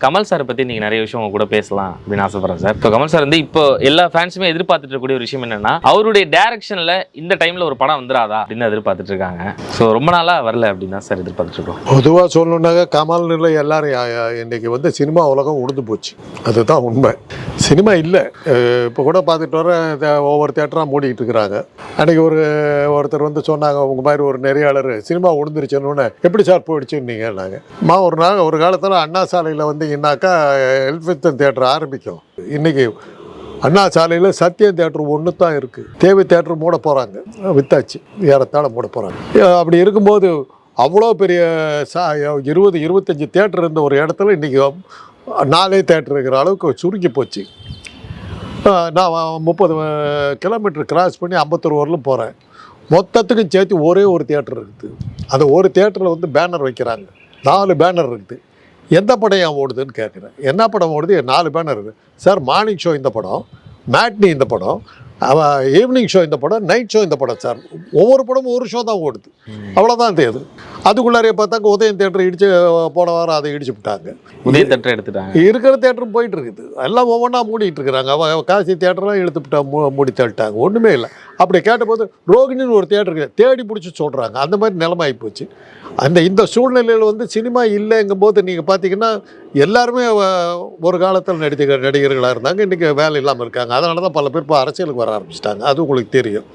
கமல் சாரை பற்றி நீங்கள் நிறைய விஷயம் உங்க கூட பேசலாம் அப்படின்னு ஆசைப்படுறேன் சார். இப்போ கமல் சார் வந்து இப்போ எல்லா ஃபேன்ஸுமே எதிர்பார்த்துட்டு இருக்கக்கூடிய ஒரு விஷயம் என்னன்னா, அவருடைய டைரக்ஷனில் இந்த டைமில் ஒரு படம் வந்துடாதா அப்படின்னு எதிர்பார்த்துட்டு இருக்காங்க. ஸோ ரொம்ப நாளாக வரல அப்படின்னு தான் சார் எதிர்பார்த்துட்டு இருக்கோம். பொதுவாக சொல்லணுன்னாக்க கமல்ல எல்லாரும் இன்னைக்கு வந்து சினிமா உலகம் உடுந்து போச்சு. அதுதான் உண்மை. சினிமா இல்லை. இப்போ கூட பார்த்துட்டு வர ஒவ்வொரு தேட்டராக மூடிக்கிட்டு இருக்கிறாங்க. அன்றைக்கி ஒருத்தர் வந்து சொன்னாங்க, உங்கள் மாதிரி ஒரு நெறியாளர் சினிமா உடுந்துருச்சுன்னு. எப்படி சார் போயிடுச்சுன்னீங்க? நாங்கள் ஒரு காலத்தில் அண்ணா சாலையில் வந்தீங்கன்னாக்கா எல்ஃபித்தன் தேட்டர் ஆரம்பிக்கும். இன்றைக்கி அண்ணா சாலையில் சத்யம் தேட்டர் ஒன்று தான் இருக்குது. தேவி தேட்டர் மூட போகிறாங்க, வித்தாச்சு, ஏறத்தாழ மூட போகிறாங்க. அப்படி இருக்கும்போது அவ்வளோ பெரிய 20-25 தேட்டர் இருந்த ஒரு இடத்துல இன்றைக்கி 4 தேட்டர் இருக்கிற அளவுக்கு சுருங்கி போச்சு. நான் 30 கிலோமீட்டர் கிராஸ் பண்ணி அம்பத்தூர் வரலும் போகிறேன். மொத்தத்துக்கும் சேர்த்து ஒரே ஒரு தேட்டர் இருக்குது. அந்த ஒரு தேட்டரில் வந்து பேனர் வைக்கிறாங்க, 4 பேனர் இருக்குது. எந்த படம் ஏன் ஓடுதுன்னு கேட்குறேன். என்ன படம் ஓடுது? 4 பேனர் இருக்குது சார். மார்னிங் ஷோ இந்த படம், மேட்னி இந்த படம், ஈவினிங் ஷோ இந்த படம், நைட் ஷோ இந்த படம் சார். ஒவ்வொரு படமும் ஒரு ஷோ தான் ஓடுது, அவ்வளோதான் தேது. அதுக்குள்ளாரையே பார்த்தாங்க உதயம் தேட்டர் இடிச்சு போன வாரம் அதை இடிச்சு விட்டாங்க. உதயம் தேட்டர் எடுத்துட்டாங்க. இருக்கிற தேட்டரும் போயிட்டு இருக்குது. எல்லாம் ஒவ்வொன்றா மூடிட்டு இருக்கிறாங்க. காசி தேட்டர்லாம் எடுத்துவிட்டா மூடி தள்ளிட்டாங்க. ஒன்றுமே இல்லை. அப்படி கேட்டபோது ரோகிணின்னு ஒரு தேட்டருக்கு தேடி பிடிச்சி சொல்கிறாங்க. அந்த மாதிரி நிலைமை ஆகிப்போச்சு. இந்த சூழ்நிலையில் வந்து சினிமா இல்லைங்கும் போது நீங்கள் பார்த்தீங்கன்னா எல்லாருமே ஒரு காலத்தில் நடிகர்களாக இருந்தாங்க. இன்றைக்கி வேலை இல்லாமல் இருக்காங்க. அதனால தான் பல பேர் இப்போ அரசியலுக்கு வர ஆரம்பிச்சிட்டாங்க. அது உங்களுக்கு தெரியும்.